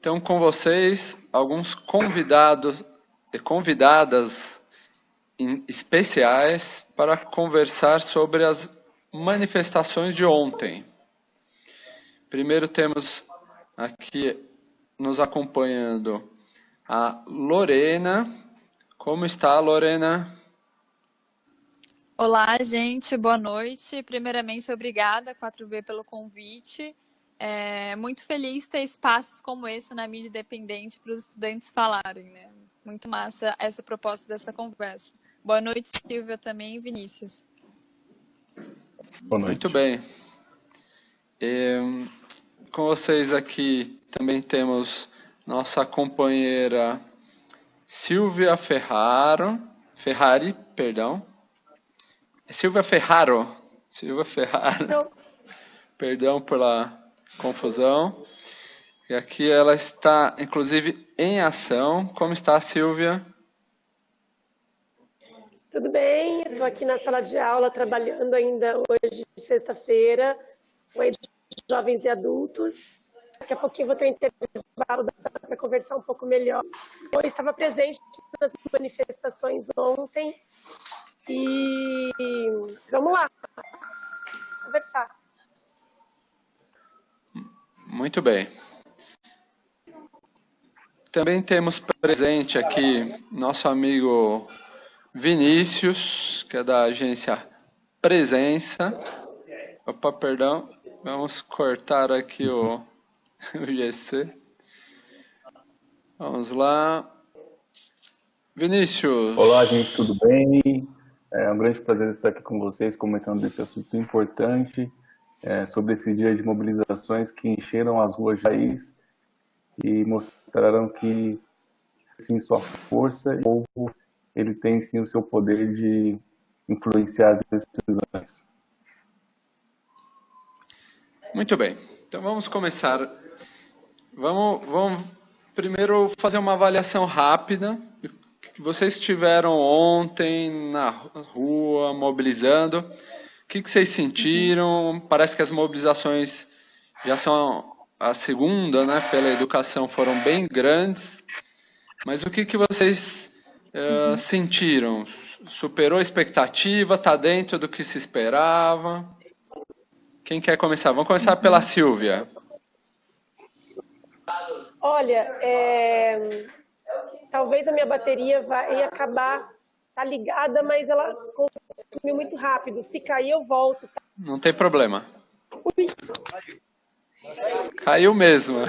Então, com vocês, alguns convidados e convidadas especiais para conversar sobre as manifestações de ontem. Primeiro temos aqui nos acompanhando a Lorena. Como está, Lorena? Olá, gente, boa noite. Primeiramente, obrigada, 4B, pelo convite. Muito feliz ter espaços como esse na mídia independente para os estudantes falarem, né? Muito massa essa proposta dessa conversa. Boa noite, Silvia, também, e Vinícius. Boa noite. Muito bem. Com vocês aqui também temos nossa companheira Silvia Ferrari, perdão. Silvia Ferraro. Perdão pela confusão. E aqui ela está, inclusive, em ação. Como está, Silvia? Tudo bem, estou aqui na sala de aula trabalhando ainda hoje, sexta-feira, com de jovens e adultos. Daqui a pouquinho vou ter um intervalo para conversar um pouco melhor. Eu estava presente nas manifestações ontem e vamos lá, conversar. Muito bem. Também temos presente aqui nosso amigo Vinícius, que é da agência Presença. Opa, perdão. Vamos cortar aqui o GC. Vamos lá. Vinícius. Olá, gente, tudo bem? É um grande prazer estar aqui com vocês, comentando desse assunto importante, sobre esse dia de mobilizações que encheram as ruas de país e mostraram que, sim, sua força e o povo, ele tem, sim, o seu poder de influenciar as decisões. Muito bem. Então, vamos começar. Vamos primeiro fazer uma avaliação rápida. Vocês estiveram ontem na rua, mobilizando. O que vocês sentiram? Parece que as mobilizações já são a segunda, né, pela educação, foram bem grandes. Mas o que vocês sentiram? Superou a expectativa? Está dentro do que se esperava? Quem quer começar? Vamos começar pela Silvia. Olha, talvez a minha bateria vai acabar, tá ligada, mas ela consumiu muito rápido. Se cair, eu volto. Tá? Não tem problema. Ui. Caiu mesmo.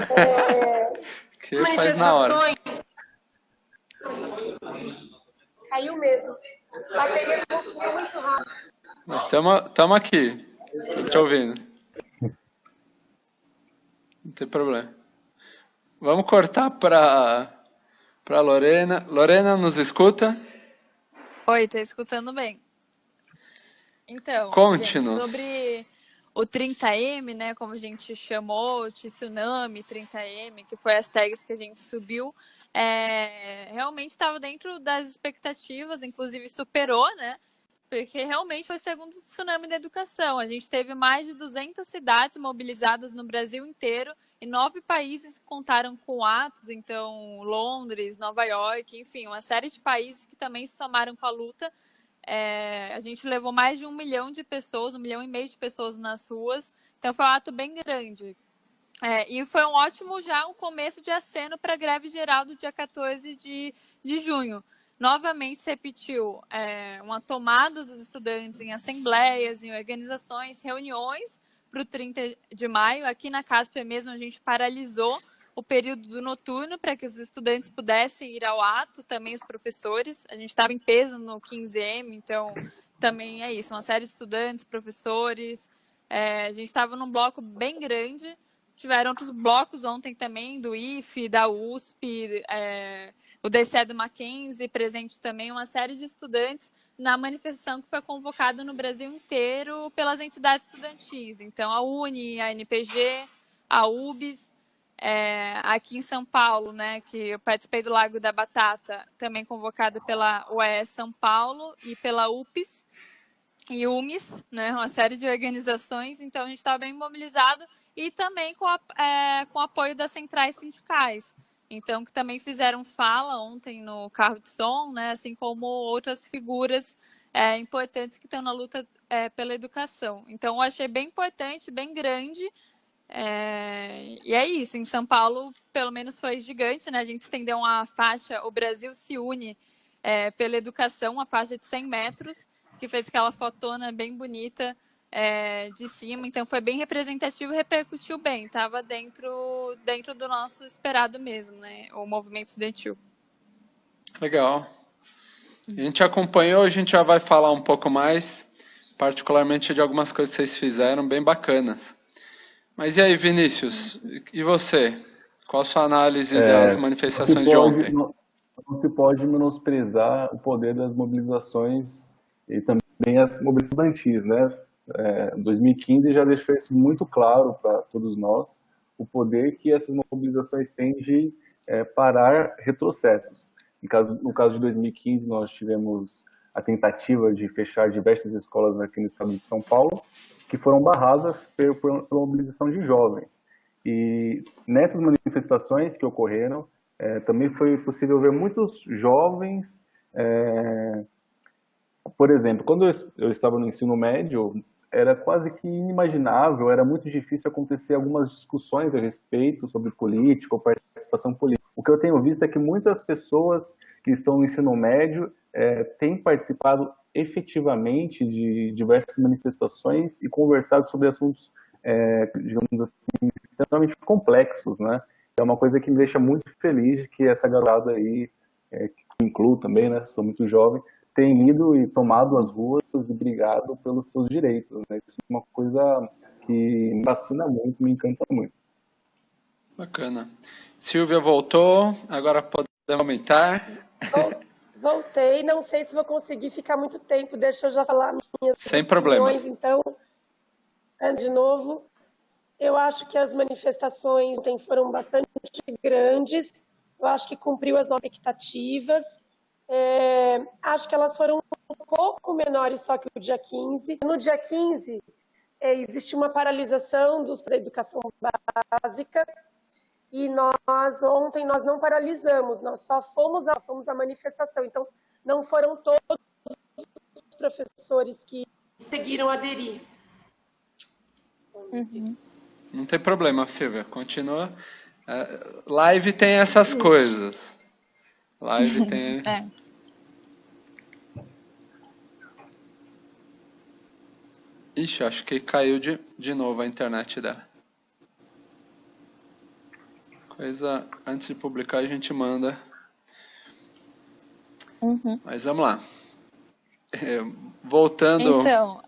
Que faz na hora. Caiu mesmo. A bateria consumiu muito rápido. Nós estamos aqui. Estou te ouvindo. Não tem problema. Vamos cortar para Lorena. Lorena, nos escuta? Oi, estou escutando bem. Então, conte-nos sobre o 30M, né, como a gente chamou, o Tsunami 30M, que foi as tags que a gente subiu, realmente estava dentro das expectativas, inclusive superou, né? Porque realmente foi o segundo tsunami da educação. A gente teve mais de 200 cidades mobilizadas no Brasil inteiro e 9 países contaram com atos, então Londres, Nova York, enfim, uma série de países que também se somaram com a luta. A gente levou mais de 1 milhão de pessoas, 1,5 milhão de pessoas nas ruas, então foi um ato bem grande. E foi um ótimo já um começo de aceno para a greve geral do dia 14 de junho. Novamente se repetiu uma tomada dos estudantes em assembleias, em organizações, reuniões para o 30 de maio. Aqui na CASP mesmo a gente paralisou o período do noturno para que os estudantes pudessem ir ao ato, também os professores. A gente estava em peso no 15M, então também é isso, uma série de estudantes, professores. A gente estava num bloco bem grande. Tiveram outros blocos ontem também, do IFE, da USP, o DCE do Mackenzie, presente também uma série de estudantes na manifestação que foi convocada no Brasil inteiro pelas entidades estudantis. Então, a UNE, a NPG, a UBS, aqui em São Paulo, né, que eu participei do Lago da Batata, também convocada pela UES São Paulo e pela UPS. e UMES, né, uma série de organizações, então a gente está bem mobilizado e também com o apoio das centrais sindicais, então que também fizeram fala ontem no carro de som, né, assim como outras figuras importantes que estão na luta pela educação. Então eu achei bem importante, bem grande, e é isso, em São Paulo pelo menos foi gigante, né, a gente estendeu uma faixa, o Brasil se une pela educação, uma faixa de 100 metros, que fez aquela fotona bem bonita de cima, então foi bem representativo e repercutiu bem, estava dentro do nosso esperado mesmo, né, o movimento estudantil. Legal. A gente acompanhou, a gente já vai falar um pouco mais, particularmente de algumas coisas que vocês fizeram, bem bacanas. Mas e aí, Vinícius, e você? Qual a sua análise das manifestações de ontem? Não se pode menosprezar o poder das mobilizações e também as mobilizações estudantis, né? 2015 já deixou isso muito claro para todos nós, o poder que essas mobilizações têm de parar retrocessos. No caso de 2015, nós tivemos a tentativa de fechar diversas escolas aqui no estado de São Paulo, que foram barradas pela mobilização de jovens. E nessas manifestações que ocorreram, também foi possível ver muitos jovens. Por exemplo, quando eu estava no ensino médio, era quase que inimaginável, era muito difícil acontecer algumas discussões a respeito sobre política ou participação política. O que eu tenho visto é que muitas pessoas que estão no ensino médio têm participado efetivamente de diversas manifestações e conversado sobre assuntos, digamos assim, extremamente complexos, né? É uma coisa que me deixa muito feliz que essa galera aí, que incluo também, né? Sou muito jovem, tem ido e tomado as ruas e brigado pelos seus direitos, né? Isso é uma coisa que me fascina muito, me encanta muito. Bacana. Silvia voltou, agora podemos aumentar. Voltei, não sei se vou conseguir ficar muito tempo, deixa eu já falar minhas Sem problemas. opiniões, então, de novo. Eu acho que as manifestações foram bastante grandes, eu acho que cumpriu as nossas expectativas, acho que elas foram um pouco menores só que o dia 15. No dia 15, existe uma paralisação da educação básica, e ontem nós não paralisamos, nós só fomos à manifestação, então não foram todos os professores que conseguiram aderir. Uhum. Não tem problema, Silvia, continua. Live tem essas coisas. Live tem... Ixi, acho que caiu de novo a internet dela. Antes de publicar a gente manda. Uhum. Mas vamos lá. Voltando então...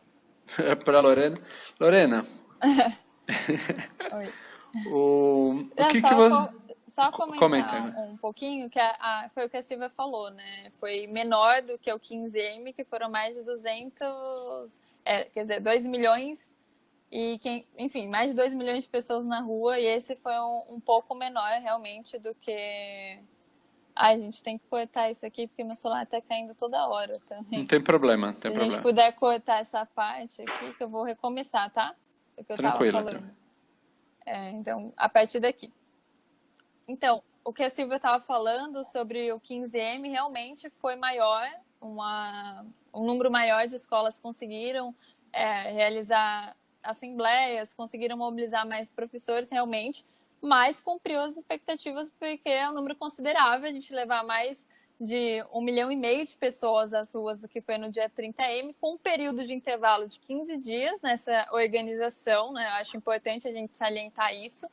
para a Lorena. Lorena. Oi. Só comentar um pouquinho, que foi o que a Silvia falou, né? Foi menor do que o 15M, que foram mais de 2 milhões enfim, mais de 2 milhões de pessoas na rua, e esse foi um pouco menor realmente do que... Ai, a gente tem que cortar isso aqui, porque meu celular tá caindo toda hora também. Não tem problema, Se a gente puder cortar essa parte aqui, que eu vou recomeçar, tá? O que eu tava falando. Então, a partir daqui. Então, o que a Silvia estava falando sobre o 15M realmente foi maior, um número maior de escolas conseguiram realizar assembleias, conseguiram mobilizar mais professores realmente, mas cumpriu as expectativas porque é um número considerável a gente levar mais de 1,5 milhão de pessoas às ruas do que foi no dia 30M, com um período de intervalo de 15 dias nessa organização, né? Eu acho importante a gente salientar isso.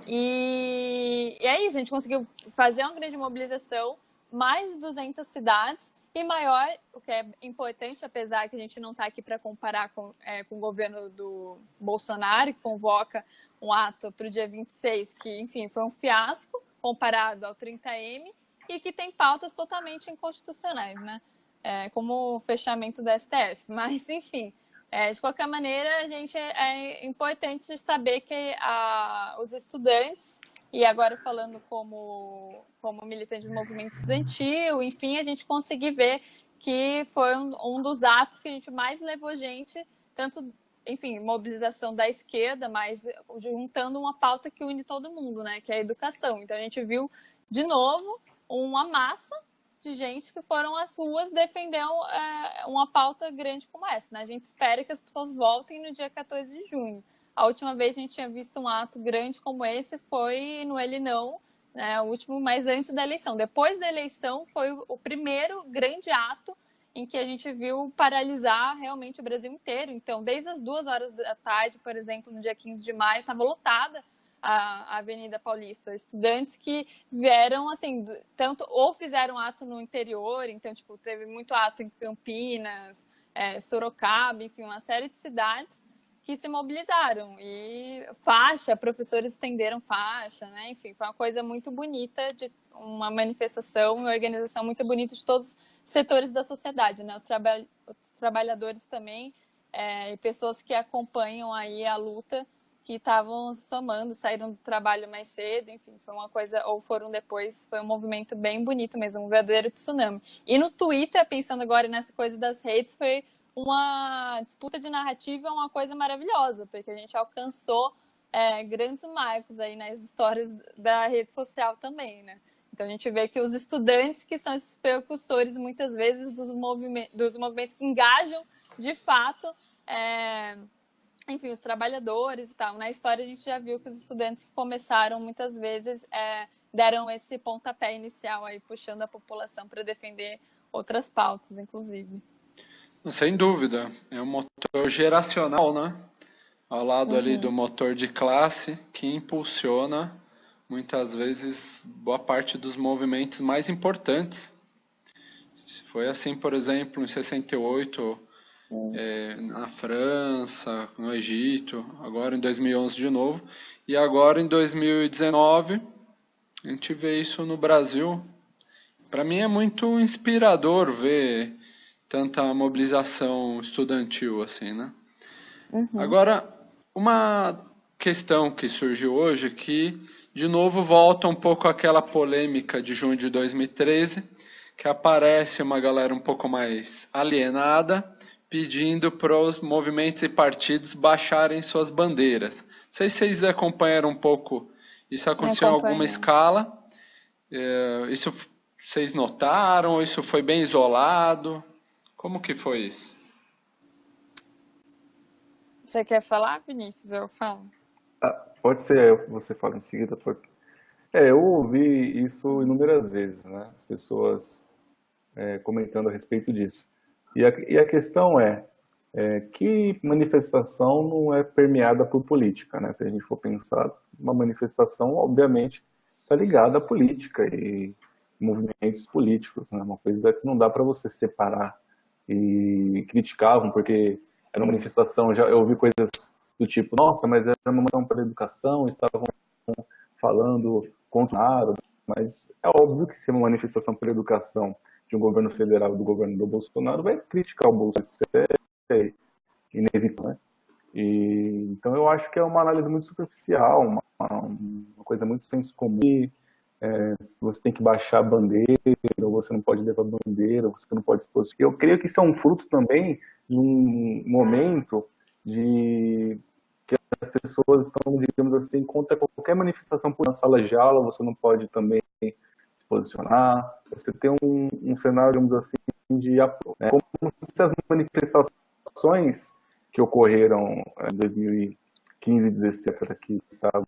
E é isso, a gente conseguiu fazer uma grande mobilização, mais de 200 cidades, e maior, o que é importante, apesar que a gente não está aqui para comparar com o governo do Bolsonaro, que convoca um ato para o dia 26, que, enfim, foi um fiasco comparado ao 30M, e que tem pautas totalmente inconstitucionais, né? Como o fechamento do STF. Mas, enfim, de qualquer maneira, é importante saber que os estudantes, e agora falando como militante do movimento estudantil, enfim, a gente conseguir ver que foi um dos atos que a gente mais levou gente, tanto, enfim, mobilização da esquerda, mas juntando uma pauta que une todo mundo, né, que é a educação. Então a gente viu, de novo, uma massa de gente que foram às ruas defender uma pauta grande como essa, né? A gente espera que as pessoas voltem no dia 14 de junho. A última vez que a gente tinha visto um ato grande como esse foi no Ele Não, né? O último, mas antes da eleição. Depois da eleição foi o primeiro grande ato em que a gente viu paralisar realmente o Brasil inteiro. Então, desde as 2h da tarde, por exemplo, no dia 15 de maio, estava lotada a Avenida Paulista. Estudantes que vieram, assim, tanto ou fizeram ato no interior, então, tipo, teve muito ato em Campinas, Sorocaba, enfim, uma série de cidades que se mobilizaram. E faixa, professores estenderam faixa, né? Enfim, foi uma coisa muito bonita, de uma manifestação, uma organização muito bonita de todos os setores da sociedade, né? Os trabalhadores também, e pessoas que acompanham aí a luta, que estavam somando, saíram do trabalho mais cedo, enfim, foi uma coisa, ou foram depois, foi um movimento bem bonito mesmo, um verdadeiro tsunami. E no Twitter, pensando agora nessa coisa das redes, foi uma disputa de narrativa, uma coisa maravilhosa, porque a gente alcançou grandes marcos aí nas histórias da rede social também, né? Então a gente vê que os estudantes, que são esses precursores, muitas vezes, dos movimentos que engajam, de fato, enfim, os trabalhadores e tal. Na história a gente já viu que os estudantes que começaram, muitas vezes, deram esse pontapé inicial aí, puxando a população para defender outras pautas, inclusive. Sem dúvida, é um motor geracional, né? Ao lado ali do motor de classe, que impulsiona, muitas vezes, boa parte dos movimentos mais importantes. Foi assim, por exemplo, em 68, na França, no Egito, agora em 2011 de novo, e agora em 2019, a gente vê isso no Brasil. Para mim é muito inspirador ver tanta mobilização estudantil assim, né? Agora, uma questão que surgiu hoje que, de novo, volta um pouco àquela polêmica de junho de 2013, que aparece uma galera um pouco mais alienada, pedindo para os movimentos e partidos baixarem suas bandeiras. Não sei se vocês acompanharam um pouco, isso aconteceu em alguma escala, isso vocês notaram, isso foi bem isolado? Como que foi isso? Você quer falar, Vinícius? Eu falo. Pode ser, você fala em seguida. Eu ouvi isso inúmeras vezes, né? As pessoas comentando a respeito disso. E a questão que manifestação não é permeada por política, né? Se a gente for pensar, uma manifestação, obviamente, está ligada à política e movimentos políticos, né? Uma coisa que não dá para você separar. E criticavam porque era uma manifestação, eu ouvi coisas do tipo, nossa, mas era uma manifestação para a educação, estavam falando contra nada, mas é óbvio que se é uma manifestação para a educação de um governo federal, do governo do Bolsonaro, vai criticar o Bolsonaro, isso é inevitável, né? Então eu acho que é uma análise muito superficial, uma coisa muito senso comum. Você tem que baixar a bandeira, ou você não pode levar a bandeira, ou você não pode se posicionar. Eu creio que isso é um fruto também de um momento de que as pessoas estão, digamos assim, contra qualquer manifestação na sala de aula, você não pode também se posicionar. Você tem um cenário, digamos assim, de apoio, né? Como se as manifestações que ocorreram em 2015 e 2017, que estavam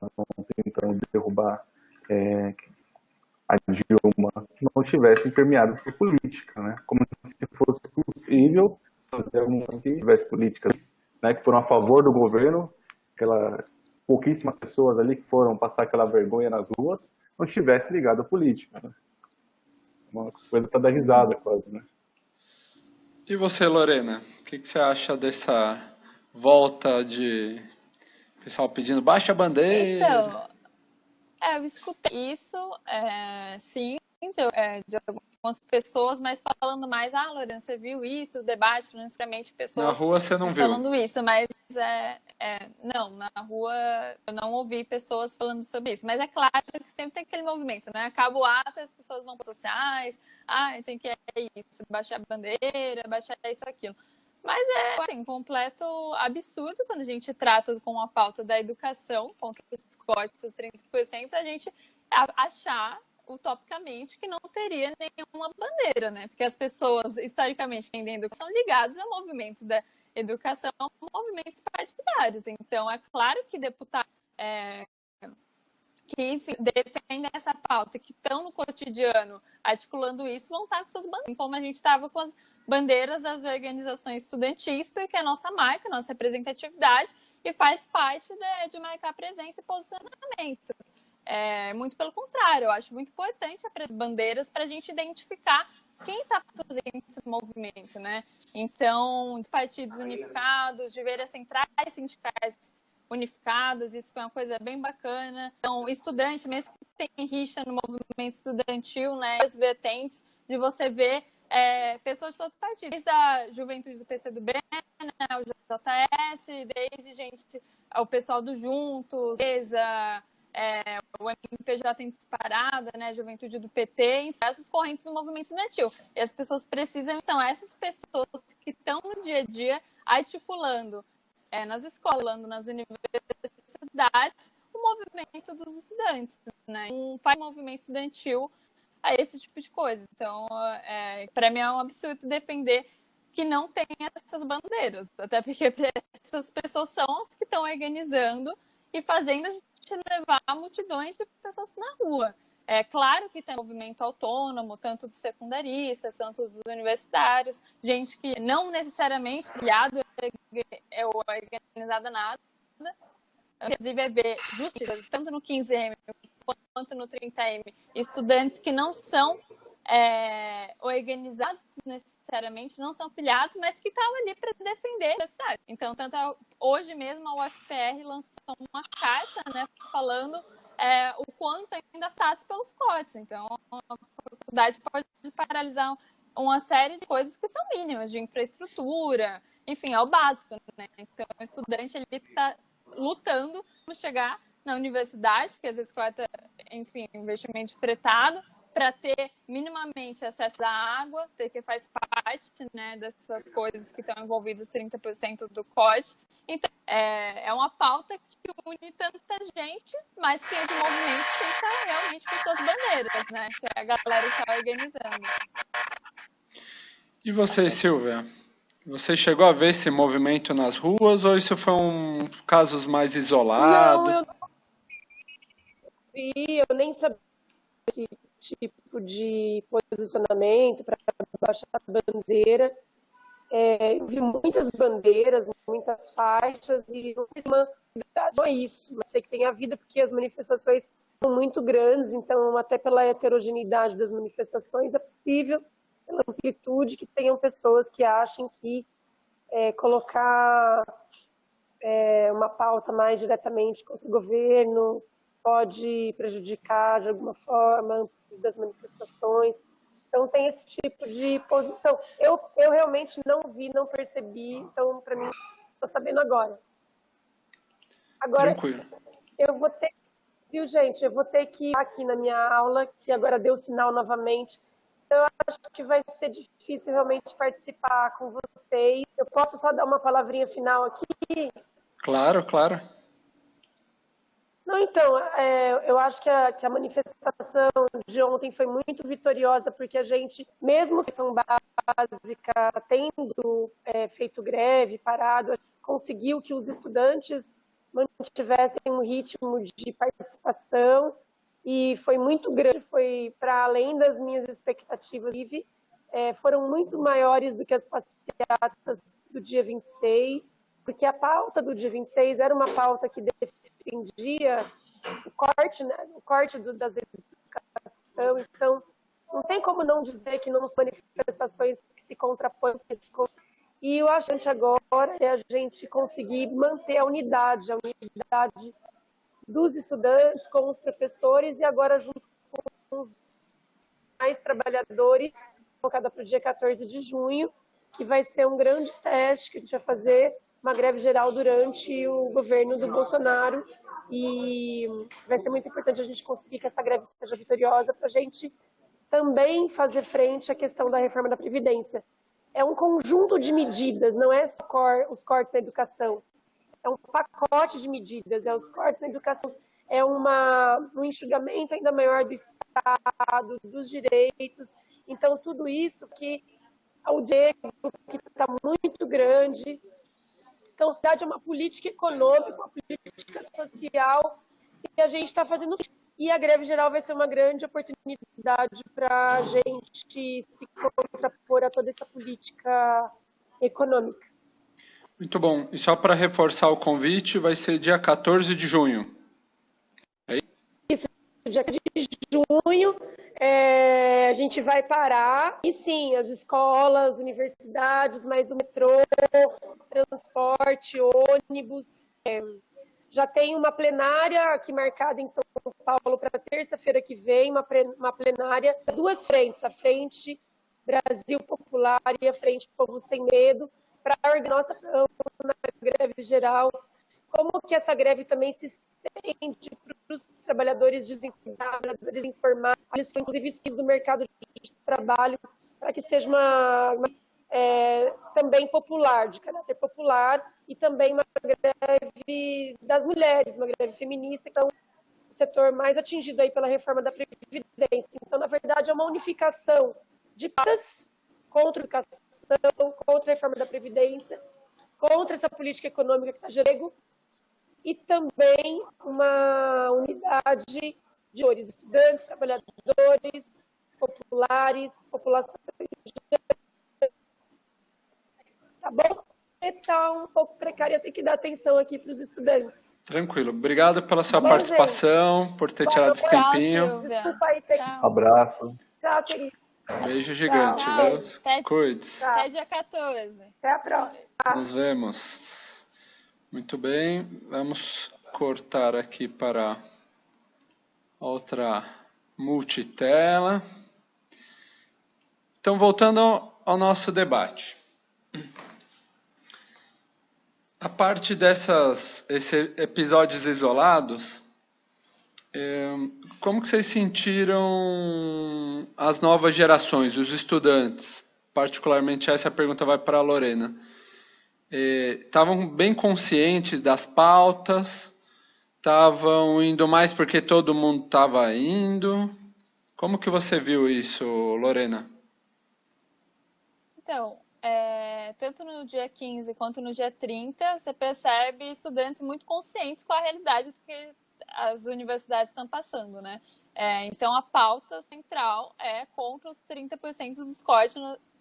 tentando derrubar a Dilma, não tivessem permeado por política, né? Como se fosse possível fazer alguma que tivesse políticas, né, que foram a favor do governo, pouquíssimas pessoas ali que foram passar aquela vergonha nas ruas, não tivesse ligado à política, né? Uma coisa para dar risada quase, né? E você, Lorena, o que você acha dessa volta de pessoal pedindo baixa a bandeira? Então, eu escutei isso, sim, de algumas pessoas, mas falando mais, Lorena, você viu isso, o debate, não necessariamente pessoas Na rua você não viu? falando isso, mas não, na rua eu não ouvi pessoas falando sobre isso, mas é claro que sempre tem aquele movimento, né? Acaba o ato, as pessoas vão para as sociais, tem que isso, baixar a bandeira, baixar isso, aquilo. Mas é assim, um completo absurdo quando a gente trata com a pauta da educação, contra os cortes dos 30%, a gente achar utopicamente que não teria nenhuma bandeira, né? Porque as pessoas, historicamente, que entendem educação, ligadas a movimentos da educação, movimentos partidários. Então, é claro que deputados que, enfim, defendem essa pauta, que estão no cotidiano articulando isso, vão estar com suas bandeiras, como a gente estava com as bandeiras das organizações estudantis, porque é a nossa marca, nossa representatividade, e faz parte de marcar presença e posicionamento. Muito pelo contrário, eu acho muito importante as bandeiras para a gente identificar quem está fazendo esse movimento, né? Então, os partidos unificados, de ver as centrais sindicais unificadas, isso foi uma coisa bem bacana. Então, estudante, mesmo que tenha rixa no movimento estudantil, né, as vertentes de você ver pessoas de todos os partidos, desde a juventude do PCdoB, né, o JS, desde o pessoal do Juntos, o MPJ em disparada, né, a juventude do PT, enfim, essas correntes do movimento estudantil. E as pessoas precisam, são essas pessoas que estão no dia a dia articulando nas escolas, nas universidades, o movimento dos estudantes, né? Não faz movimento estudantil a esse tipo de coisa. Então, para mim é um absurdo defender que não tem essas bandeiras, até porque essas pessoas são as que estão organizando e fazendo a gente levar multidões de pessoas na rua. É claro que tem movimento autônomo, tanto dos secundaristas, tanto dos universitários, gente que não necessariamente filiado é organizada nada. Inclusive, é ver justiça, tanto no 15M quanto no 30M, estudantes que não são organizados necessariamente, não são filiados, mas que estavam ali para defender a universidade. Então, hoje mesmo a UFPR lançou uma carta, né, falando o quanto ainda afetados pelos cortes. Então, a faculdade pode paralisar uma série de coisas que são mínimas, de infraestrutura, enfim, é o básico, né? Então, o estudante ele está lutando para chegar na universidade, porque às vezes corta, enfim, investimento fretado, para ter minimamente acesso à água, porque faz parte, né, dessas coisas que estão envolvidas 30% do corte. Então, é uma pauta que une tanta gente, mas que é de movimento que está realmente com suas bandeiras, né? Que é a galera que está organizando. E você, Silvia? Você chegou a ver esse movimento nas ruas ou isso foi casos mais isolados? Não, eu não vi, eu nem sabia esse tipo de posicionamento para baixar a bandeira. Eu vi muitas bandeiras, muitas faixas e não é isso, mas sei que tem a vida porque as manifestações são muito grandes, então até pela heterogeneidade das manifestações é possível, pela amplitude, que tenham pessoas que achem que colocar uma pauta mais diretamente contra o governo pode prejudicar de alguma forma das manifestações. Então, tem esse tipo de posição. Eu realmente não vi, não percebi, então, para mim, estou sabendo agora. Agora, Tranquilo. eu vou ter, viu, gente? Eu vou ter que ir aqui na minha aula, que agora deu sinal novamente. Então, eu acho que vai ser difícil realmente participar com vocês. Eu posso só dar uma palavrinha final aqui? Claro, claro. Não, então, eu acho que a manifestação de ontem foi muito vitoriosa, porque a gente, mesmo sem ação básica, tendo feito greve, parado, conseguiu que os estudantes mantivessem um ritmo de participação e foi muito grande, foi para além das minhas expectativas. Foram muito maiores do que as passeatas do dia 26, porque a pauta do dia 26 era uma pauta que defendia o corte, né, das educação. Então, não tem como não dizer que não são manifestações que se contrapõem. E eu acho que agora é a gente conseguir manter a unidade dos estudantes com os professores e agora junto com os mais trabalhadores, focada para o dia 14 de junho, que vai ser um grande teste que a gente vai fazer, uma greve geral durante o governo do Bolsonaro, e vai ser muito importante a gente conseguir que essa greve seja vitoriosa para a gente também fazer frente à questão da reforma da Previdência. É um conjunto de medidas, não é só os cortes na educação, é um pacote de medidas, é os cortes na educação, é um enxugamento ainda maior do Estado, dos direitos. Então, tudo isso que o Diego, que está muito grande. Então, na verdade, é uma política econômica, uma política social que a gente está fazendo. E a greve geral vai ser uma grande oportunidade para a gente se contrapor a toda essa política econômica. Muito bom. E só para reforçar o convite, vai ser dia 14 de junho. Isso, dia de junho, a gente vai parar. E sim, as escolas, universidades, mais o metrô, transporte, ônibus. Já tem uma plenária aqui marcada em São Paulo para terça-feira que vem, uma plenária das duas frentes, a Frente Brasil Popular e a Frente Povo Sem Medo, para organizar nossa na greve geral. Como que essa greve também se estende para os trabalhadores desempregados, trabalhadores informais, inclusive excluídos do mercado de trabalho, para que seja também popular, de caráter popular, e também uma greve das mulheres, uma greve feminista, então o setor mais atingido aí pela reforma da Previdência. Então, na verdade, é uma unificação de pautas contra a educação, contra a reforma da Previdência, contra essa política econômica que está gerando, e também uma unidade de estudantes, trabalhadores, populares, população. Tá bom? Está um pouco precária, tem que dar atenção aqui para os estudantes. Tranquilo. Obrigado pela sua participação, gente, por ter tirado esse tempinho. Desculpa aí, Abraço. Tchau, querido. Beijo gigante, viu? Cuide-se. Até dia 14. Até a próxima. Nos vemos. Muito bem. Vamos cortar aqui para outra multitela. Então, voltando ao nosso debate. A parte esses episódios isolados, como que vocês sentiram as novas gerações, os estudantes? Particularmente essa pergunta vai para a Lorena. Estavam bem conscientes das pautas? Estavam indo mais porque todo mundo estava indo? Como que você viu isso, Lorena? Então, tanto no dia 15 quanto no dia 30, você percebe estudantes muito conscientes com a realidade do que as universidades estão passando, né? Então, a pauta central é contra os 30% dos cortes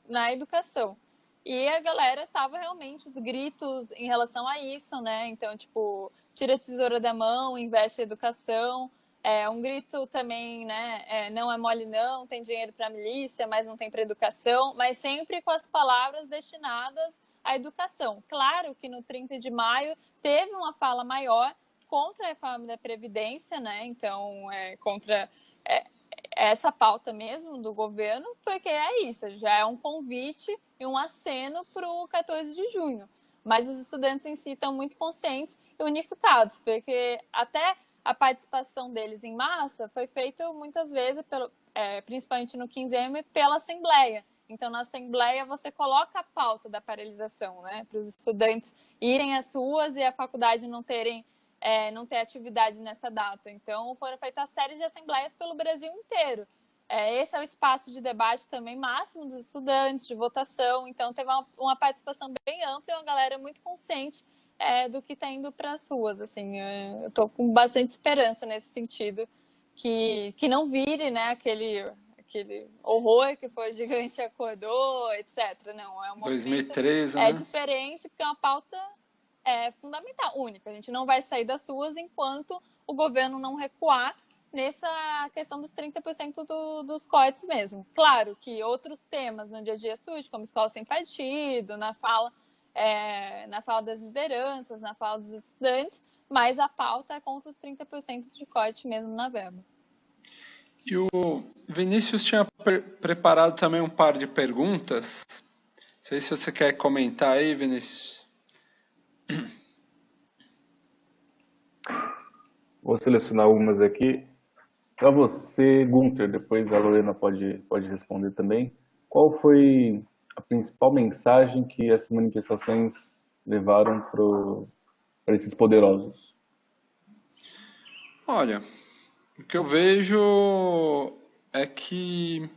na educação. E a galera tava realmente, os gritos em relação a isso, né? Então, tipo, tira a tesoura da mão, investe em educação. Um grito também, né? Não é mole não, tem dinheiro para a milícia, mas não tem para educação. Mas sempre com as palavras destinadas à educação. Claro que no 30 de maio teve uma fala maior contra a reforma da Previdência, né? Então, contra essa pauta mesmo do governo, porque é isso, já é um convite e um aceno para o 14 de junho. Mas os estudantes em si estão muito conscientes e unificados, porque até a participação deles em massa foi feita muitas vezes, principalmente no 15M, pela Assembleia. Então, na Assembleia, você coloca a pauta da paralisação, né, para os estudantes irem às ruas e a faculdade não ter atividade nessa data. Então, foram feitas séries de assembleias pelo Brasil inteiro. Esse é o espaço de debate também máximo dos estudantes, de votação. Então, teve uma participação bem ampla e uma galera muito consciente do que está indo para as ruas. Assim, eu estou com bastante esperança nesse sentido, que não vire, né, aquele horror que foi Gigante Acordou, etc. Não, é um 2013, né? É diferente, porque é uma pauta fundamental, única. A gente não vai sair das ruas enquanto o governo não recuar nessa questão dos 30% dos cortes mesmo. Claro que outros temas no dia a dia surgem, como escola sem partido, na fala das lideranças, na fala dos estudantes, mas a pauta é contra os 30% de corte mesmo na verba. E o Vinícius tinha preparado também um par de perguntas. Não sei se você quer comentar aí, Vinícius. Vou selecionar algumas aqui. Para você, Gunther, depois a Lorena pode responder também. Qual foi a principal mensagem que essas manifestações levaram para esses poderosos? Olha, o que eu vejo é que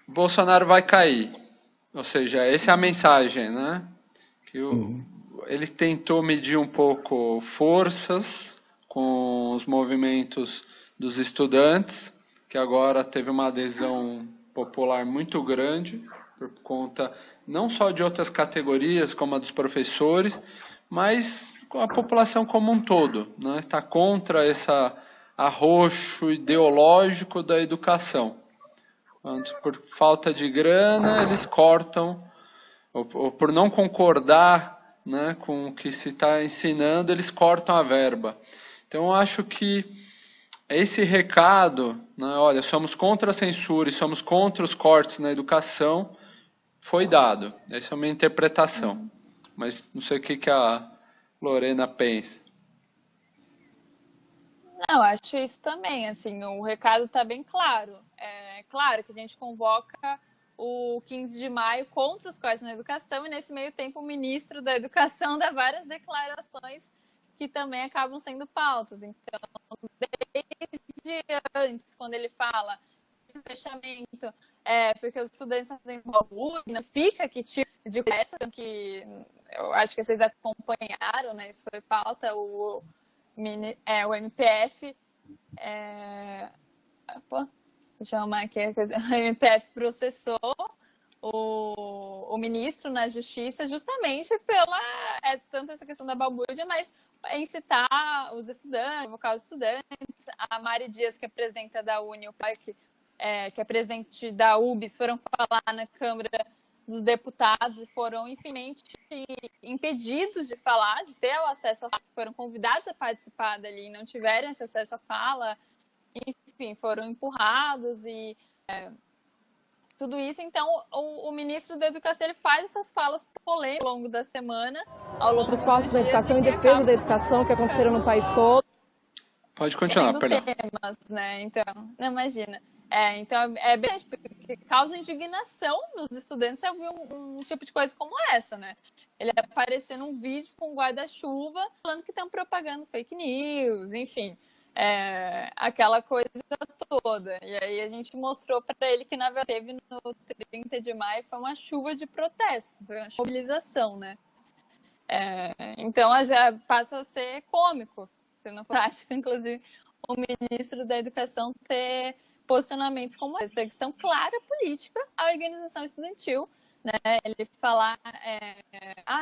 Bolsonaro vai cair. Ou seja, essa é a mensagem, né? Que ele tentou medir um pouco forças com os movimentos dos estudantes, que agora teve uma adesão popular muito grande, por conta não só de outras categorias, como a dos professores, mas com a população como um todo, né? Está contra esse arroxo ideológico da educação. Por falta de grana, eles cortam, ou por não concordar, né, com o que se está ensinando, eles cortam a verba. Então, eu acho que esse recado, né, olha, somos contra a censura e somos contra os cortes na educação, foi dado. Essa é a minha interpretação. Mas não sei o que a Lorena pensa. Não, acho isso também, assim, o recado está bem claro. É claro que a gente convoca o 15 de maio contra os cortes na educação e, nesse meio tempo, o ministro da Educação dá várias declarações que também acabam sendo pautas. Então, desde antes, quando ele fala esse fechamento, porque os estudantes estão fazendo bagulho, não fica que tipo de coisa que eu acho que vocês acompanharam, né? Isso foi pauta, o MPF, deixa eu arrumar aqui a coisa. O MPF processou o ministro na justiça justamente pela tanto essa questão da balbúrdia, mas incitar os estudantes, convocar os estudantes. A Mari Dias, que é presidenta da UNE, que é presidente da UBS, foram falar na Câmara dos Deputados e foram, infelizmente, impedidos de falar, de ter o acesso a fala, foram convidados a participar dali e não tiveram esse acesso à fala, enfim, foram empurrados e tudo isso. Então, o ministro da Educação, ele faz essas falas polêmicas ao longo da semana. Outros cortes da educação, em defesa da educação, que aconteceram no país todo. Pode continuar, perdão. Temas, né? Então, não imagina. Então, bem, porque causa indignação nos estudantes eu vi um tipo de coisa como essa, né? Ele aparecer num vídeo com um guarda-chuva falando que estão propagando fake news, enfim, aquela coisa toda. E aí a gente mostrou para ele que, na verdade, teve no 30 de maio foi uma chuva de protestos, foi uma mobilização, né? Então, já passa a ser cômico, se não for prático, inclusive, o ministro da Educação ter posicionamentos como esse, que são clara política à organização estudantil, né? Ele falar,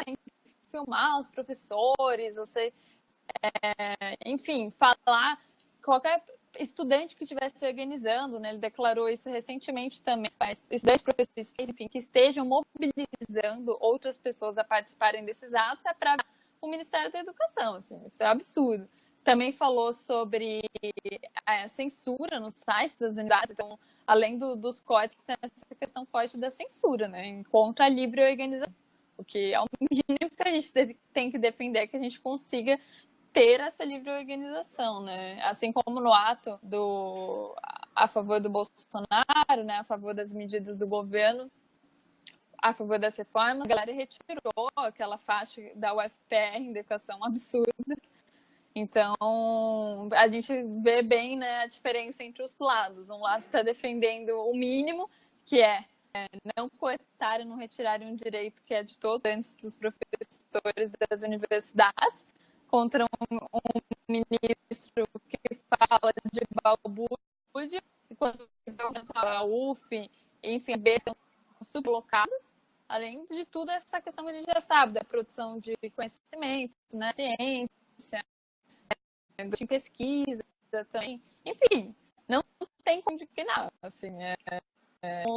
tem que filmar os professores, enfim, falar qualquer estudante que estivesse se organizando, né? Ele declarou isso recentemente também, estudantes, professores, enfim, que estejam mobilizando outras pessoas a participarem desses atos, é para o Ministério da Educação, assim, isso é absurdo. Também falou sobre a censura no site das unidades, então, além dos códigos, tem essa questão forte da censura, né, contra a livre organização, o que é o mínimo que a gente tem que defender, que a gente consiga ter essa livre organização, né, assim como no ato a favor do Bolsonaro, né, a favor das medidas do governo, a favor das reformas, a galera retirou aquela faixa da UFPR em educação absurda. Então, a gente vê bem, né, a diferença entre os lados. Um lado está defendendo o mínimo, que é não coetarem, não retirarem um direito que é de todos, antes dos professores das universidades, contra um ministro que fala de balbúrdia, e quando a UF, enfim, a B estão sublocadas. Além de tudo, essa questão que a gente já sabe, da produção de conhecimento, né, ciência, de pesquisa também, enfim, não tem como dignar, assim,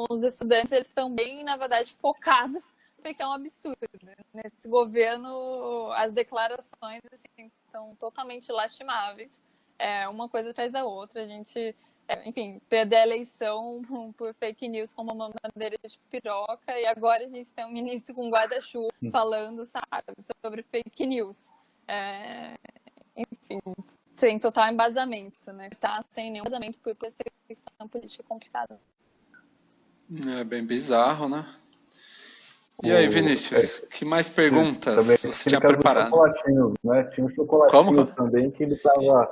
os estudantes, eles estão bem, na verdade, focados, porque é um absurdo, né? Nesse governo, as declarações, assim, são totalmente lastimáveis, uma coisa atrás da outra. A gente, enfim, perder a eleição por fake news como uma bandeira de piroca, e agora a gente tem um ministro com guarda-chuva falando, sabe, sobre fake news. Enfim, sem total embasamento, né? Tá sem nenhum embasamento por perseguição política complicada. É bem bizarro, né? E aí, Vinícius, que mais perguntas também você tinha caso dos preparado? chocolatinhos, né? Tinha um chocolatinho Como? também que ele estava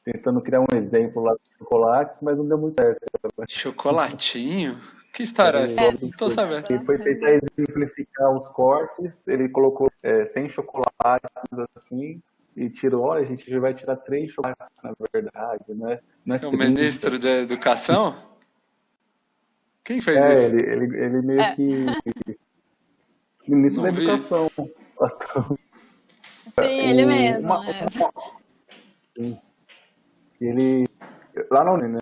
tentando criar um exemplo lá de chocolates, mas não deu muito certo. Chocolatinho? Que história é essa? Não tô sabendo. Ele foi tentar exemplificar os cortes, ele colocou 100 chocolates assim e tirou, olha, a gente já vai tirar 3 chocolates na verdade, né? Não é É o 30. ministro da Educação? Quem fez isso? Ele meio que ministro Não da vi isso. Educação. Sim, ele mesmo. Sim. Ele, lá na Uni, né?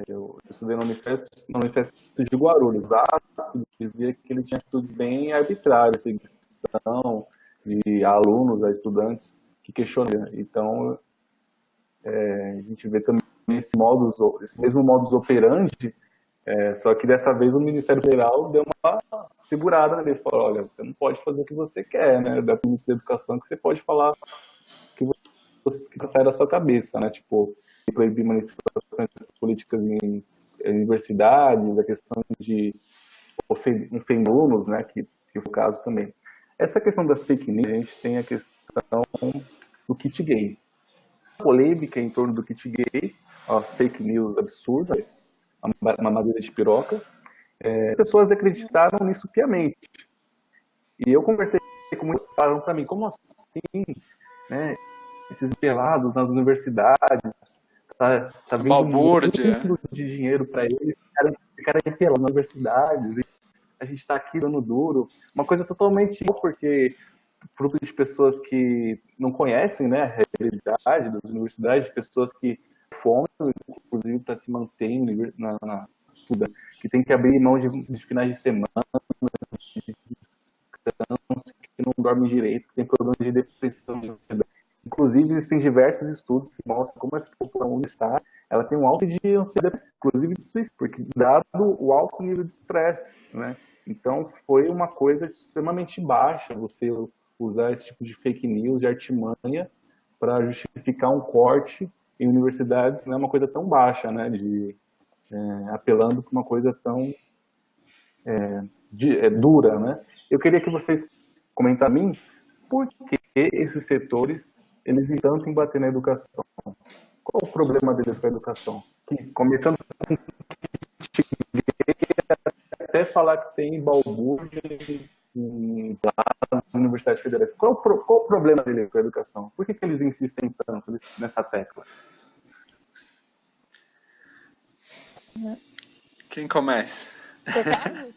Eu estudei na Unifesp de Guarulhos. Asco dizia que ele tinha atitudes bem arbitrárias, seguição de alunos a estudantes que questionam. Então, a gente vê também esse mesmo modus operandi, só que dessa vez o Ministério Federal deu uma segurada nele. Ele falou, olha, você não pode fazer o que você quer, né? Da Polícia da Educação, que você pode falar que sai da sua cabeça, né? Tipo, proibir manifestações políticas em universidades, a questão de ofender alunos, né? Que foi o caso também. Essa questão das fake news, a gente tem a questão do kit gay. A polêmica em torno do kit gay, a fake news absurda, uma madeira de piroca, pessoas acreditaram nisso piamente. E eu conversei com muitos, falaram para mim, como assim, né? Esses pelados nas universidades, tá vindo Balbúrdia. muito de dinheiro para eles, ficarem pelados nas universidades, e a gente está aqui dando duro. Uma coisa totalmente, porque fruto de pessoas que não conhecem, né, a realidade das universidades, pessoas que fome, inclusive, para se manter na estudando, que tem que abrir mão de finais de semana, de descanso, que não dorme direito, que tem problemas de depressão, de ansiedade. Inclusive, existem diversos estudos que mostram como essa população universitária ela tem um alto de ansiedade, inclusive de suicídio, porque dado o alto nível de estresse, né? Então, foi uma coisa extremamente baixa você usar esse tipo de fake news, de artimanha, para justificar um corte em universidades, não é uma coisa tão baixa, né? Apelando para uma coisa tão dura, né? Eu queria que vocês comentassem a mim por que esses setores eles vêm tanto em bater na educação. Qual o problema deles com a educação? Começando até falar que tem balbúrdia nas universidades federais. Qual o problema deles com a educação? Por que eles insistem tanto nessa tecla? Quem começa? Você quer?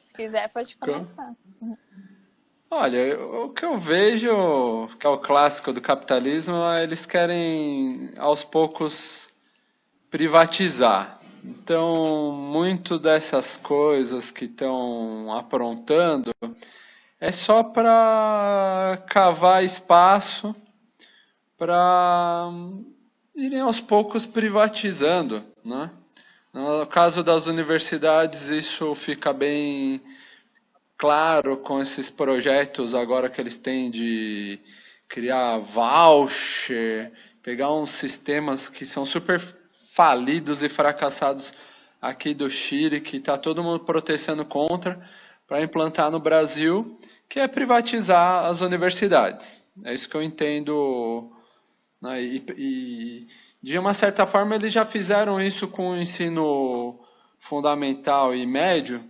Se quiser, pode começar. Olha, o que eu vejo, que é o clássico do capitalismo, eles querem aos poucos privatizar. Então, muito dessas coisas que estão aprontando é só para cavar espaço para irem aos poucos privatizando, né? No caso das universidades, isso fica bem claro com esses projetos agora que eles têm de criar voucher, pegar uns sistemas que são super falidos e fracassados aqui do Chile, que está todo mundo protestando contra, para implantar no Brasil, que é privatizar as universidades. É isso que eu entendo, né? E de uma certa forma eles já fizeram isso com o ensino fundamental e médio,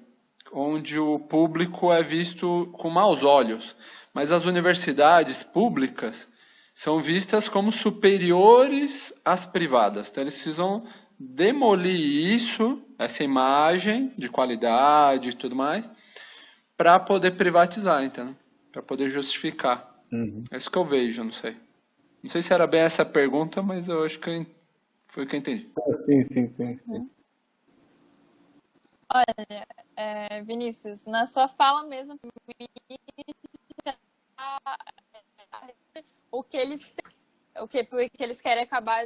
onde o público é visto com maus olhos. Mas as universidades públicas são vistas como superiores às privadas. Então eles precisam demolir isso, essa imagem de qualidade e tudo mais, para poder privatizar, entendeu? Para poder justificar. É isso que eu vejo, não sei. Não sei se era bem essa pergunta, mas eu acho que foi o que eu entendi. Sim. Olha, Vinícius, na sua fala mesmo, o que eles Porque eles querem acabar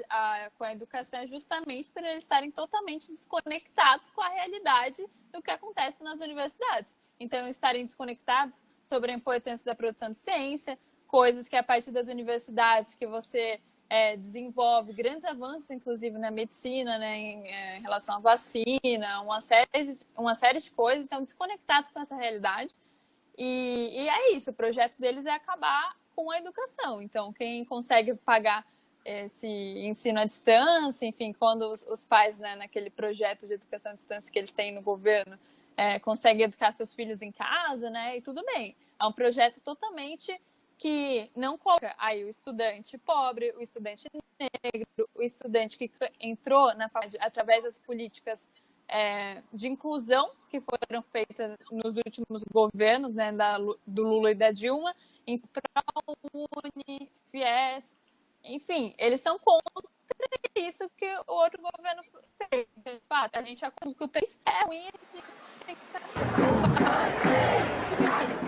com a educação é justamente por eles estarem totalmente desconectados com a realidade do que acontece nas universidades. Então, estarem desconectados sobre a importância da produção de ciência, coisas que a partir das universidades que você desenvolve grandes avanços, inclusive na medicina, né, em relação à vacina, uma série de coisas, então desconectados com essa realidade. E é isso, o projeto deles é acabar com a educação. Então, quem consegue pagar esse ensino à distância, enfim, quando os pais, né, naquele projeto de educação à distância que eles têm no governo, conseguem educar seus filhos em casa, né, e tudo bem. É um projeto totalmente que não coloca aí o estudante pobre, o estudante negro, o estudante que entrou na faculdade através das políticas de inclusão que foram feitas nos últimos governos, né, do Lula e da Dilma, em ProUni, FIES, enfim, eles são contra isso que o outro governo fez. De fato, a gente acusa que o país é ruim, a gente tem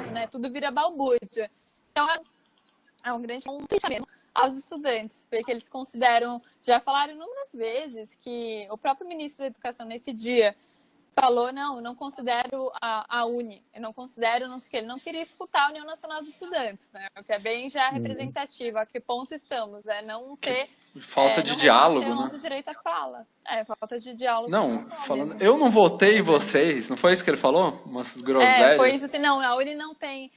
que né, tudo vira balbúrdia. Então, é um grande questionamento aos estudantes, porque eles consideram, já falaram inúmeras vezes que o próprio ministro da Educação nesse dia falou, não, eu não considero a Uni, eu não considero, não sei o que, ele não queria escutar a União Nacional dos Estudantes, né? O que é bem já representativo, a que ponto estamos, não ter... Falta de diálogo, né? Nosso direito à fala. Falta de diálogo. Não, falando, eu não votei em vocês, não foi isso que ele falou? Umas groselhas. Foi isso assim, não, a Uni não tem...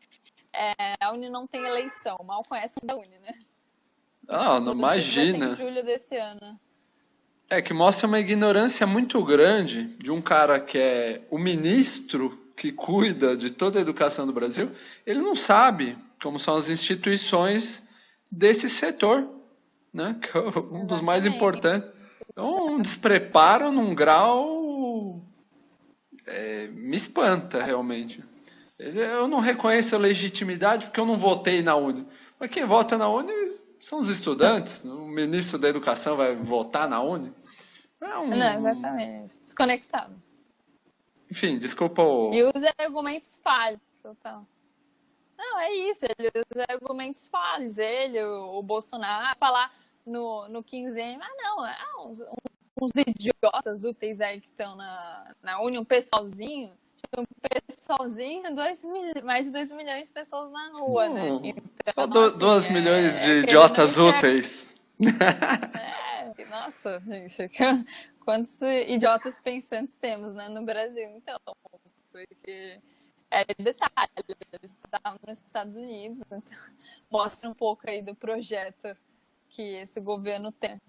a Uni não tem eleição, mal conhece a Uni, né? Não imagina. Em julho desse ano. Que mostra uma ignorância muito grande de um cara que é o ministro que cuida de toda a educação do Brasil. Ele não sabe como são as instituições desse setor, né? Que é um dos mais importantes. Então, um despreparo num grau me espanta, realmente. Eu não reconheço a legitimidade porque eu não votei na Uni. Mas quem vota na Uni são os estudantes. O ministro da Educação vai votar na Uni? Não, exatamente. Desconectado. Enfim, desculpa E usa argumentos falhos, total. Não, é isso. Ele usa argumentos falhos. Ele, o Bolsonaro, falar no 15M, uns idiotas úteis aí que estão na Uni, um pessoalzinho, mais de 2 milhões de pessoas na rua, né? Então, só 2 milhões de idiotas úteis. Nossa, gente, quantos idiotas pensantes temos, né, no Brasil, então, porque detalhe, eles estavam nos Estados Unidos, então mostra um pouco aí do projeto que esse governo tem.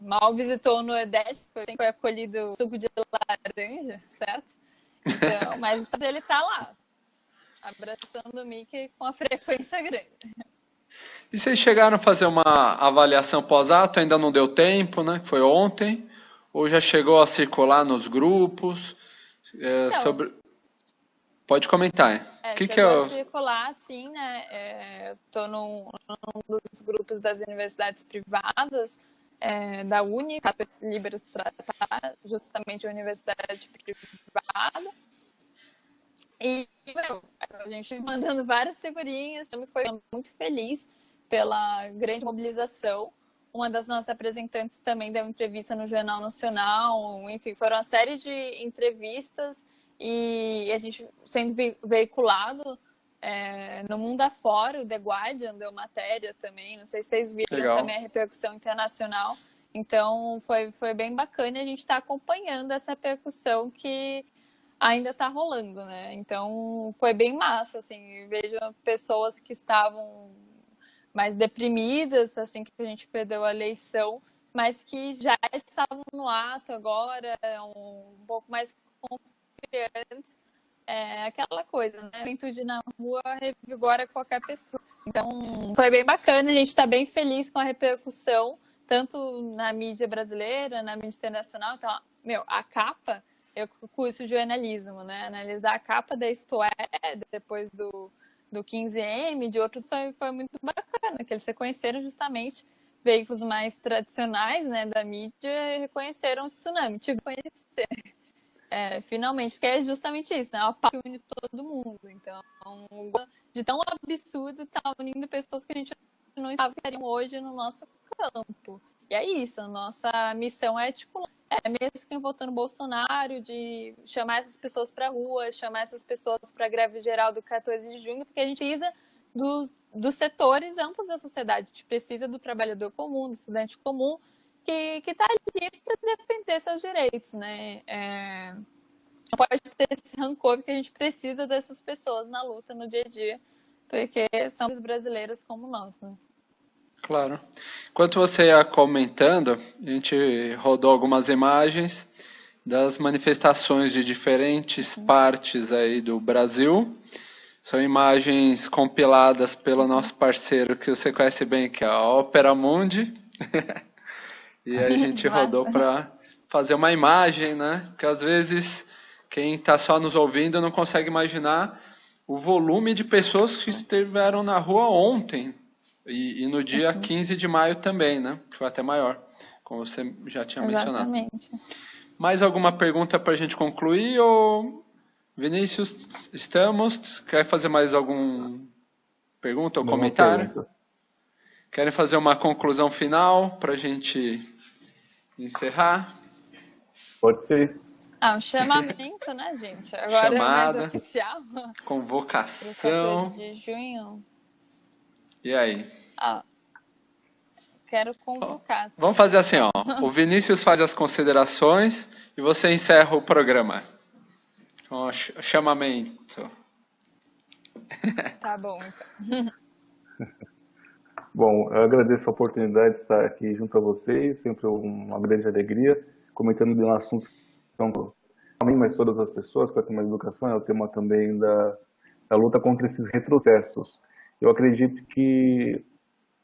Mal visitou o Nordeste, foi acolhido suco de laranja, certo? Então, mas ele tá lá, abraçando o Mickey com a frequência grande. E vocês chegaram a fazer uma avaliação pós-ato? Ainda não deu tempo, né? Foi ontem. Ou já chegou a circular nos grupos? Pode comentar. Chegou a circular, sim, né? Eu estou num dos grupos das universidades privadas, da Uni, a Liberos tratar justamente a universidade privada. E, a gente mandando várias figurinhas, eu fui muito feliz pela grande mobilização. Uma das nossas representantes também deu entrevista no Jornal Nacional, enfim, foram uma série de entrevistas e a gente sendo veiculado no mundo afora. O The Guardian deu matéria também, não sei se vocês viram. Legal. Também a repercussão internacional. Então, foi bem bacana, a gente está acompanhando essa repercussão que ainda está rolando, né? Então, foi bem massa, assim, vejo pessoas que estavam mais deprimidas, assim, que a gente perdeu a eleição, mas que já estavam no ato agora, um pouco mais confiantes. Aquela coisa, né? A juventude na rua revigora qualquer pessoa. Então, foi bem bacana, a gente está bem feliz com a repercussão, tanto na mídia brasileira, na mídia internacional. Então, a capa, eu curso jornalismo, né? Analisar a capa da Isto É, depois do 15M, de outros, foi muito bacana, que eles reconheceram justamente veículos mais tradicionais, né, da mídia, e reconheceram o tsunami, tive que conhecer. Finalmente, porque é justamente isso, né? É uma pauta que une todo mundo. Então, de tão absurdo, tá unindo pessoas que a gente não estava que estariam hoje no nosso campo. E é isso, a nossa missão é articular. É mesmo quem votou no Bolsonaro, de chamar essas pessoas para a rua, chamar essas pessoas para a greve geral do 14 de junho, porque a gente precisa dos setores amplos da sociedade. A gente precisa do trabalhador comum, do estudante comum, que está ali para defender seus direitos, né? Não pode ter esse rancor, porque a gente precisa dessas pessoas na luta, no dia a dia, porque são brasileiros como nós, né? Claro. Enquanto você ia comentando, a gente rodou algumas imagens das manifestações de diferentes partes aí do Brasil. São imagens compiladas pelo nosso parceiro que você conhece bem, que é a Opera Mundi. E a gente rodou para fazer uma imagem, né? Porque às vezes quem está só nos ouvindo não consegue imaginar o volume de pessoas que estiveram na rua ontem. E no dia 15 de maio também, né? Que foi até maior, como você já tinha mencionado. Exatamente. Mais alguma pergunta para a gente concluir? Ou Vinícius, estamos? Quer fazer mais alguma pergunta ou comentário? Pergunta. Querem fazer uma conclusão final para a gente encerrar? Pode ser. Um chamamento, né, gente? Agora Chamada, é mais oficial. Convocação. 14 de junho. E aí? Quero convocar. Vamos fazer assim, ó. O Vinícius faz as considerações e você encerra o programa. Com o chamamento. Tá bom, então. Bom, eu agradeço a oportunidade de estar aqui junto a vocês, sempre uma grande alegria, comentando de um assunto tão para mim, mas todas as pessoas, que é o tema da educação, é o tema também da luta contra esses retrocessos. Eu acredito que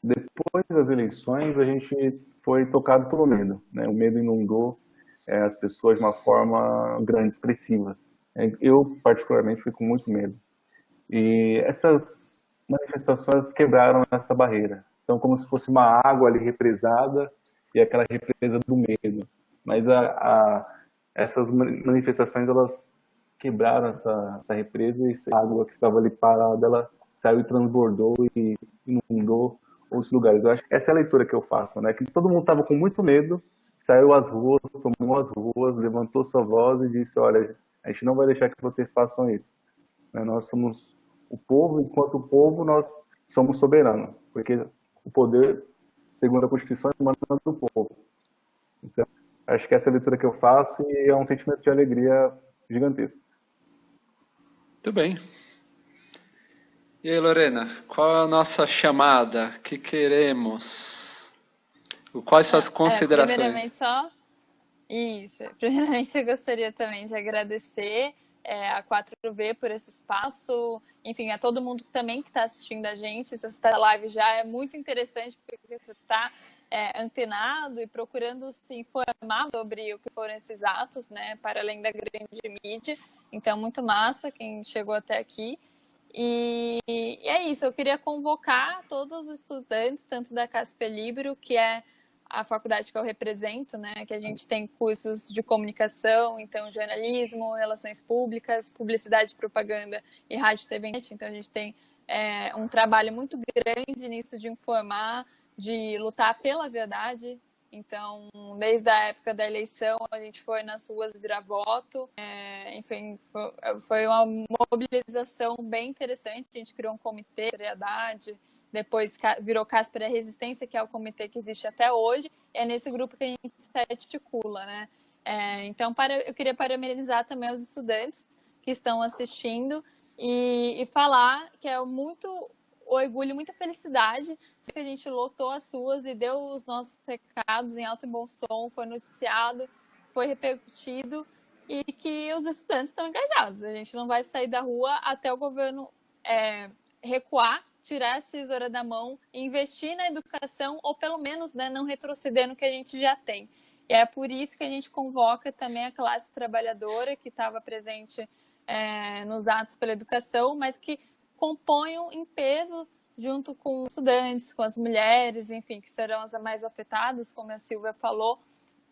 depois das eleições a gente foi tocado pelo medo, né? O medo inundou as pessoas de uma forma grande, expressiva. Eu, particularmente, fui com muito medo. E essas manifestações quebraram essa barreira. Então, como se fosse uma água ali represada e aquela represa do medo. Mas essas manifestações, elas quebraram essa represa e a água que estava ali parada, ela saiu e transbordou e inundou outros lugares. Eu acho que essa é a leitura que eu faço, né? Que todo mundo estava com muito medo, saiu às ruas, tomou as ruas, levantou sua voz e disse: olha, a gente não vai deixar que vocês façam isso. Nós somos o povo, enquanto o povo nós somos soberanos, porque o poder, segundo a Constituição, é mandado do povo. Então, acho que essa é a leitura que eu faço e é um sentimento de alegria gigantesco. Muito bem. E aí, Lorena, qual é a nossa chamada? O que queremos? Quais suas considerações? Primeiramente, eu gostaria também de agradecer a 4V por esse espaço, enfim, a todo mundo também que está assistindo a gente. Essa live já é muito interessante, porque você está antenado e procurando se informar sobre o que foram esses atos, né, para além da grande mídia. Então, muito massa quem chegou até aqui. E é isso, eu queria convocar todos os estudantes, tanto da Casper Libero, que é a faculdade que eu represento, né, que a gente tem cursos de comunicação, então jornalismo, relações públicas, publicidade, propaganda e rádio e TV. Então a gente tem um trabalho muito grande nisso de informar, de lutar pela verdade. Então, desde a época da eleição, a gente foi nas ruas virar voto. Enfim, foi uma mobilização bem interessante. A gente criou um comitê de verdade, depois virou Casper Resistência, que é o comitê que existe até hoje. É nesse grupo que a gente se articula, né? Então, eu queria parabenizar também os estudantes que estão assistindo e falar que é muito orgulho, muita felicidade que a gente lotou as ruas e deu os nossos recados em alto e bom som, foi noticiado, foi repercutido e que os estudantes estão engajados. A gente não vai sair da rua até o governo recuar, tirar a tesoura da mão e investir na educação ou pelo menos, né, não retroceder no que a gente já tem. E é por isso que a gente convoca também a classe trabalhadora que estava presente nos atos pela educação, mas que componham em peso junto com os estudantes, com as mulheres, enfim, que serão as mais afetadas, como a Silvia falou,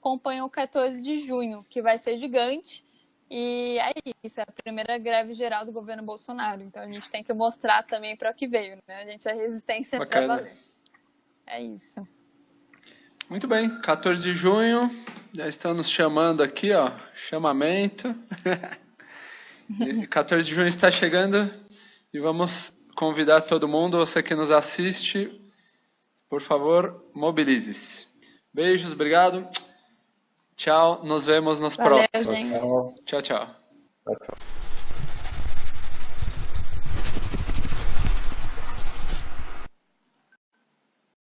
componham o 14 de junho, que vai ser gigante, e é isso, é a primeira greve geral do governo Bolsonaro, então a gente tem que mostrar também para o que veio, né? A gente é resistência para valer. É isso. Muito bem, 14 de junho, já estão nos chamando aqui, ó, chamamento. 14 de junho está chegando e vamos convidar todo mundo, você que nos assiste, por favor, mobilize-se. Beijos, obrigado. Tchau, nos vemos nos Valeu, próximos. gente. Tchau, Tchau, tchau. tchau.